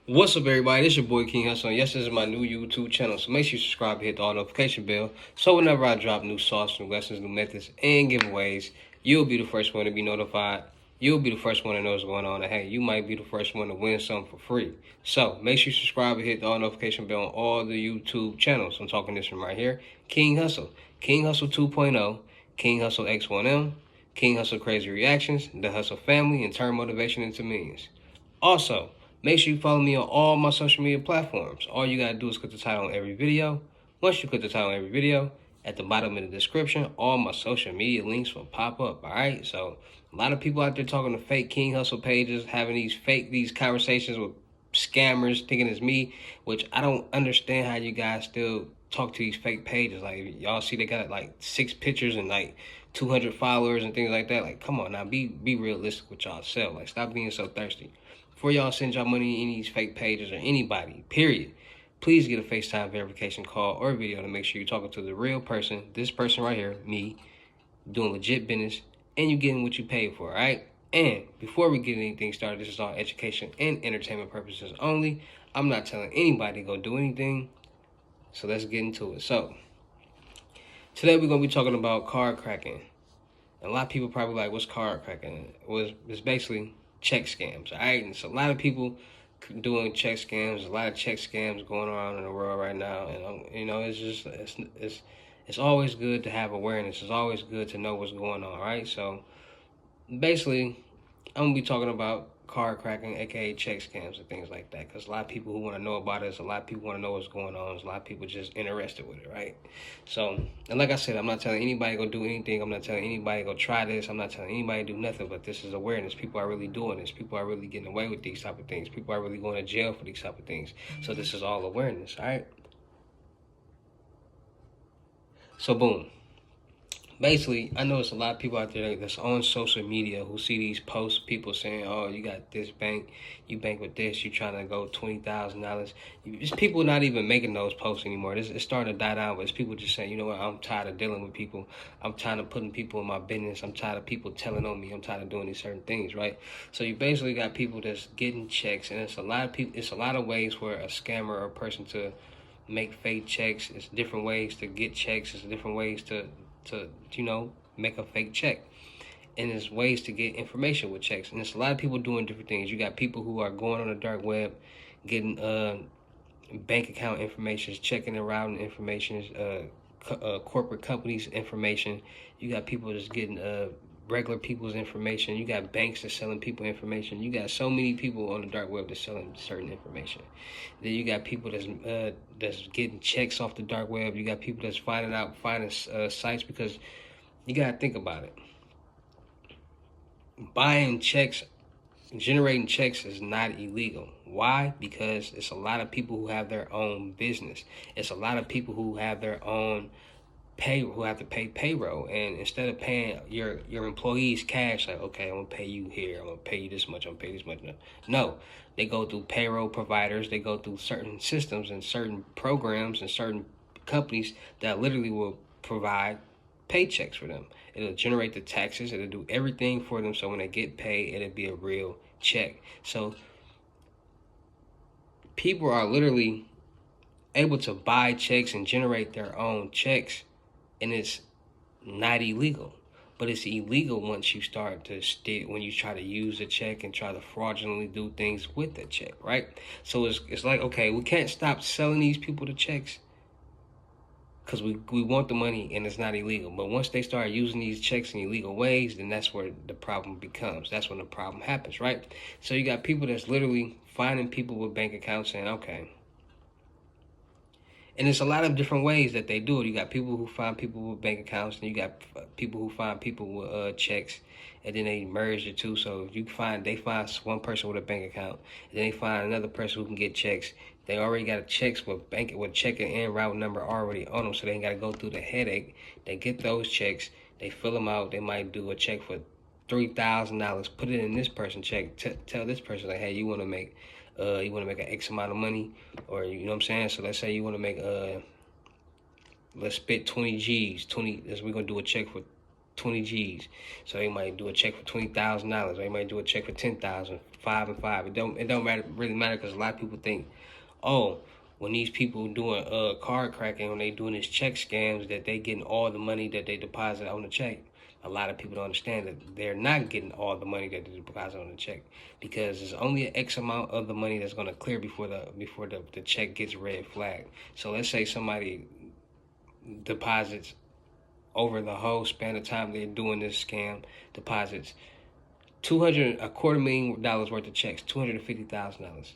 What's up, everybody? It's your boy King Hussle. Yes, this is my new YouTube channel, so make sure you subscribe and hit the all notification bell. So whenever I drop new sauce, new lessons, new methods, and giveaways, you'll be the first one to be notified. You'll be the first one to know what's going on. And hey, you might be the first one to win something for free. So make sure you subscribe and hit the all notification bell on all the YouTube channels. I'm talking this one right here, King Hussle, King Hussle 2.0, King Hussle X1M, King Hussle Crazy Reactions, the Hussle Family, and turn motivation into millions. Also, make sure you follow me on all my social media platforms. All you gotta do is click the title on every video. Once you click the title on every video, at the bottom of the description, all my social media links will pop up, all right? So a lot of people out there talking to fake King Hussle pages, having these conversations with scammers, thinking it's me, which I don't understand how you guys still talk to these fake pages. Like, y'all see they got like 6 pictures and like 200 followers and things like that. Like, come on now, be realistic with y'all self. Like, stop being so thirsty. Before y'all send y'all money in these fake pages or anybody, period, please get a FaceTime verification call or video to make sure you're talking to the real person, this person right here, me, doing legit business, and you getting what you paid for, all right? And before we get anything started, this is all education and entertainment purposes only. I'm not telling anybody to go do anything, so let's get into it. So, today we're going to be talking about card cracking. And a lot of people probably like, what's card cracking? It's basically check scams, all right? And so a lot of people doing check scams, a lot of check scams going on in the world right now. And, it's just, it's always good to have awareness. It's always good to know what's going on, right? So basically, I'm going to be talking about card cracking, aka check scams and things like that, because a lot of people who want to know about it, a lot of people want to know what's going on, a lot of people just interested with it, right? So, and like I said, I'm not telling anybody to go do anything, I'm not telling anybody to go try this, I'm not telling anybody to do nothing, but this is awareness. People are really doing this, people are really getting away with these type of things, people are really going to jail for these type of things, so this is all awareness, all right? So boom. Basically, I know it's a lot of people out there that's on social media who see these posts, people saying, oh, you got this bank, you bank with this, you trying to go $20,000. It's people not even making those posts anymore. It's starting to die down, but it's people just saying, you know what, I'm tired of dealing with people. I'm tired of putting people in my business. I'm tired of people telling on me. I'm tired of doing these certain things, right? So you basically got people that's getting checks, and it's a lot of people. It's a lot of ways for a scammer or a person to make fake checks. It's different ways to get checks. It's different ways to make a fake check. And there's ways to get information with checks. And there's a lot of people doing different things. You got people who are going on the dark web, getting bank account information, checking and routing information, corporate companies information. You got people that's getting regular people's information. You got banks that's selling people information. You got so many people on the dark web that's selling certain information. Then you got people that's getting checks off the dark web. You got people that's finding sites, because you got to think about it. Buying checks, generating checks is not illegal. Why? Because it's a lot of people who have their own business. It's a lot of people who have their own who have to pay payroll, and instead of paying your employees cash, like, okay, I'm gonna pay you here, I'm gonna pay you this much, I'm gonna pay you this much. No, they go through payroll providers, they go through certain systems and certain programs and certain companies that literally will provide paychecks for them. It'll generate the taxes, it'll do everything for them, so when they get paid, it'll be a real check. So people are literally able to buy checks and generate their own checks, and it's not illegal. But it's illegal once you start to when you try to use a check and try to fraudulently do things with the check, right? So it's like, okay, we can't stop selling these people the checks because we want the money and it's not illegal. But once they start using these checks in illegal ways, then that's where the problem becomes. That's when the problem happens, right? So you got people that's literally finding people with bank accounts saying, okay. And it's a lot of different ways that they do it. You got people who find people with bank accounts, and you got people who find people with checks, and then they merge the two. So they find one person with a bank account, and then they find another person who can get checks. They already got checks with checking and route number already on them, so they ain't got to go through the headache. They get those checks, they fill them out. They might do a check for $3,000, put it in this person's check. Tell this person, like, hey, you want to make an X amount of money, or you know what I'm saying? So let's say you want to make let's spit 20 G's, we're gonna do a check for 20 G's. So they might do a check for $20,000. They might do a check for 10,000, 5 and 5. It don't really matter because a lot of people think, oh, when these people doing card cracking, when they doing these check scams, that they getting all the money that they deposit on the check. A lot of people don't understand that they're not getting all the money that they deposit on the check, because there's only an X amount of the money that's going to clear before the check gets red flagged. So let's say somebody deposits over the whole span of time they're doing this scam, deposits $250,000 worth of checks, $250,000.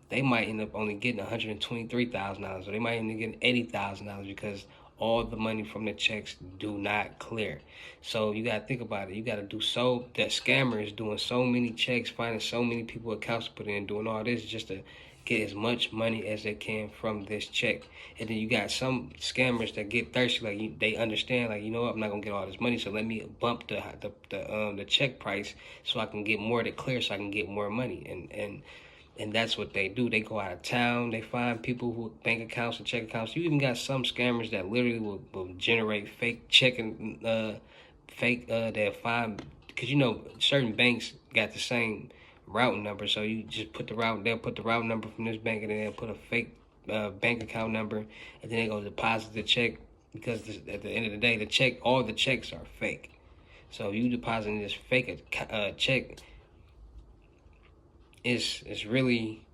They might end up only getting $123,000, or they might end up getting $80,000 because all the money from the checks do not clear. So you gotta think about it. You gotta do that scammer is doing so many checks, finding so many people accounts to put in, doing all this just to get as much money as they can from this check. And then you got some scammers that get thirsty, like they understand, like, you know what, I'm not gonna get all this money, so let me bump the check price so I can get more to clear, so I can get more money. And that's what they do. They go out of town. They find people who bank accounts and check accounts. You even got some scammers that literally will generate fake checking, they'll find, because you know certain banks got the same route number. So you just put they'll put the route number from this bank, and then they'll put a fake bank account number, and then they go deposit the check, because at the end of the day, all the checks are fake. So you depositing this fake check, it's really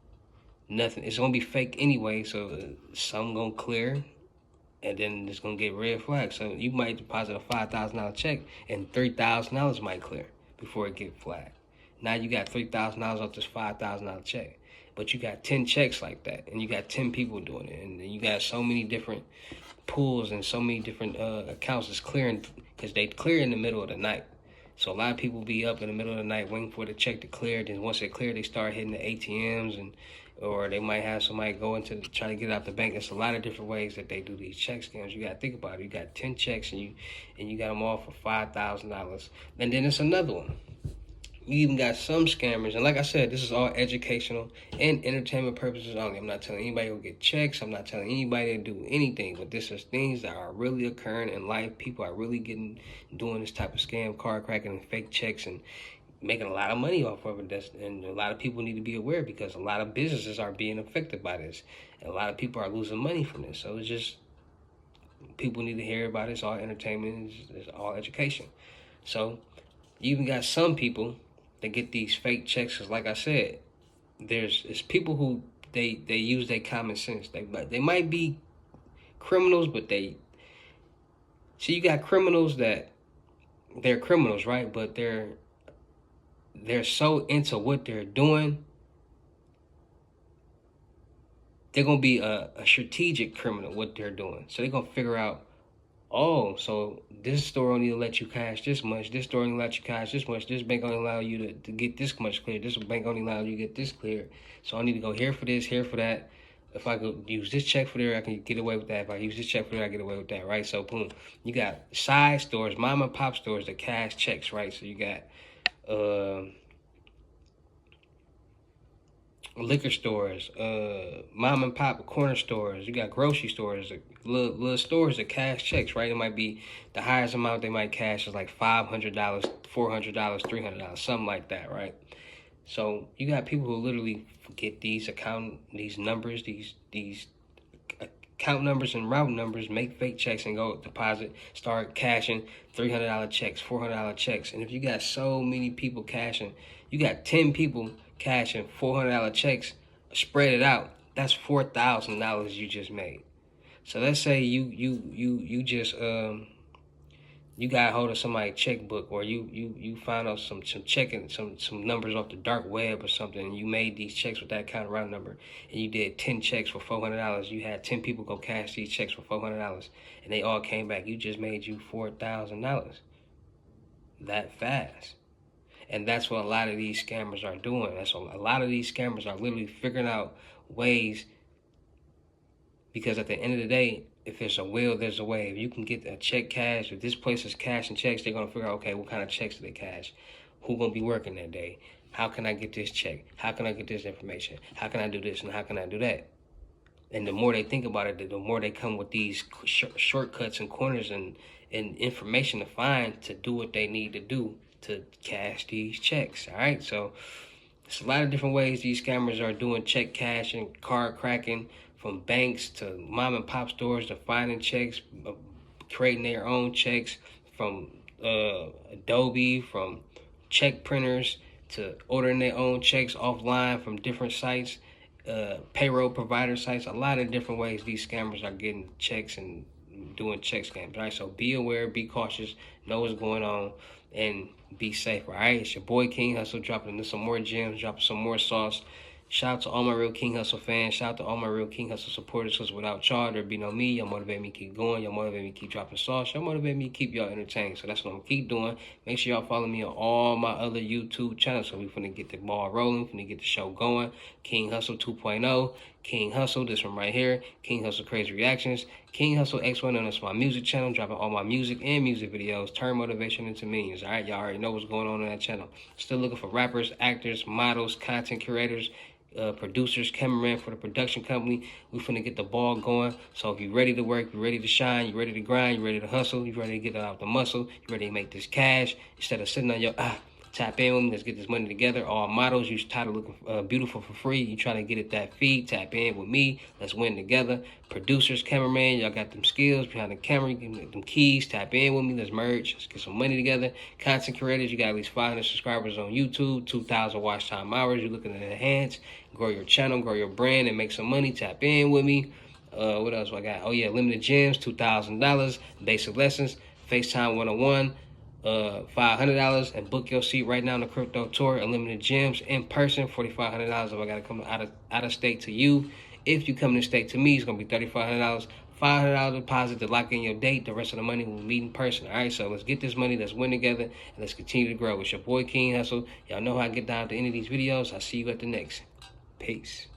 nothing. It's gonna be fake anyway, so some gonna clear, and then it's gonna get red flagged. So you might deposit a $5,000 check, and $3,000 might clear before it get flagged. Now you got $3,000 off this $5,000 check, but you got 10 checks like that, and you got 10 people doing it, and you got so many different pools and so many different accounts that's clearing, because they clear in the middle of the night. So a lot of people be up in the middle of the night waiting for the check to clear. Then once it clear, they start hitting the ATMs, or they might have somebody go try to get out the bank. It's a lot of different ways that they do these check scams. You got to think about it. You got 10 checks, and you got them all for $5,000. And then it's another one. You even got some scammers, and like I said, this is all educational and entertainment purposes only. I'm not telling anybody to get checks. I'm not telling anybody to do anything, but this is things that are really occurring in life. People are really doing this type of scam, card cracking, and fake checks, and making a lot of money off of it. And a lot of people need to be aware, because a lot of businesses are being affected by this, and a lot of people are losing money from this. So it's just, people need to hear about it. It's all entertainment. It's all education. So you even got some people that get these fake checks, because like I said, it's people who they use their common sense. They might be criminals, but you got criminals that they're criminals, right? But they're so into what they're doing, they're gonna be a strategic criminal what they're doing. So they're gonna figure out, oh, so this store only let you cash this much. This store only let you cash this much. This bank only allow you to get this much clear. This bank only allow you to get this clear. So I need to go here for this, here for that. If I could use this check for there, I can get away with that. If I use this check for there, I get away with that, right? So boom, you got side stores, mom and pop stores that cash checks, right? So you got liquor stores, mom and pop corner stores. You got grocery stores, little stores that cash checks, right? It might be the highest amount they might cash is like $500, $400, $300, something like that, right? So you got people who literally get these numbers, these account numbers and route numbers, make fake checks and go deposit, start cashing $300 checks, $400 checks. And if you got so many people cashing, you got 10 people cashing $400 checks, spread it out, that's $4,000 you just made. So let's say you just you got hold of somebody's checkbook, or you found out some numbers off the dark web or something, and you made these checks with that kind of route number, and you did 10 checks for $400. You had 10 people go cash these checks for $400, and they all came back. You just made you $4,000 that fast. And that's what a lot of these scammers are doing. That's what a lot of these scammers are literally figuring out ways, because at the end of the day, if there's a will, there's a way. If you can get a check cash, if this place is cashing checks, they're going to figure out, okay, what kind of checks do they cash? Who's going to be working that day? How can I get this check? How can I get this information? How can I do this and how can I do that? And the more they think about it, the more they come with these shortcuts and corners and information to find to do what they need to do to cash these checks. All right, so it's a lot of different ways these scammers are doing check cashing, card cracking, from banks to mom and pop stores to finding checks, creating their own checks, from Adobe, from check printers to ordering their own checks offline from different sites, payroll provider sites. A lot of different ways these scammers are getting checks and doing check scams. All right, so be aware, be cautious, know what's going on, and be safe. All right, it's your boy King Hussle dropping some more gems, dropping some more sauce. Shout out to all my real King Hussle fans. Shout out to all my real King Hussle supporters, because without y'all, there'd be no me. Y'all motivate me to keep going. Y'all motivate me to keep dropping sauce. Y'all motivate me to keep y'all entertained. So that's what I'm going to keep doing. Make sure y'all follow me on all my other YouTube channels. So we finna get the ball rolling. Finna get the show going. King Hussle 2.0. King Hussle, this one right here. King Hussle Crazy Reactions. King Hussle X1, and that's my music channel. Dropping all my music and music videos. Turn motivation into millions. All right, y'all already know what's going on that channel. Still looking for rappers, actors, models, content curators, producers, cameramen for the production company. We finna get the ball going. So if you're ready to work, you're ready to shine, you're ready to grind, you're ready to hustle, you're ready to get out the muscle, you're ready to make this cash instead of sitting on your tap in with me. Let's get this money together. All models, you tired of looking beautiful for free, you trying to get it that feed, tap in with me. Let's win together. Producers, cameraman, y'all got them skills behind the camera, give me them keys, tap in with me. Let's merge. Let's get some money together. Content creators, you got at least 500 subscribers on YouTube, 2,000 watch time hours. You're looking to enhance, grow your channel, grow your brand, and make some money. Tap in with me. What else I got? Oh yeah, limited gems, $2,000, basic lessons, FaceTime 101, $500, and book your seat right now on the crypto tour. Unlimited gems in person, $4,500. If I gotta come out of state to you, if you come to state to me, it's gonna be $3,500. $500 deposit to lock in your date. The rest of the money will meet in person. All right, so let's get this money. Let's win together, and let's continue to grow. It's your boy King Hussle. Y'all know how I get down at the end of these videos. I'll see you at the next. Peace.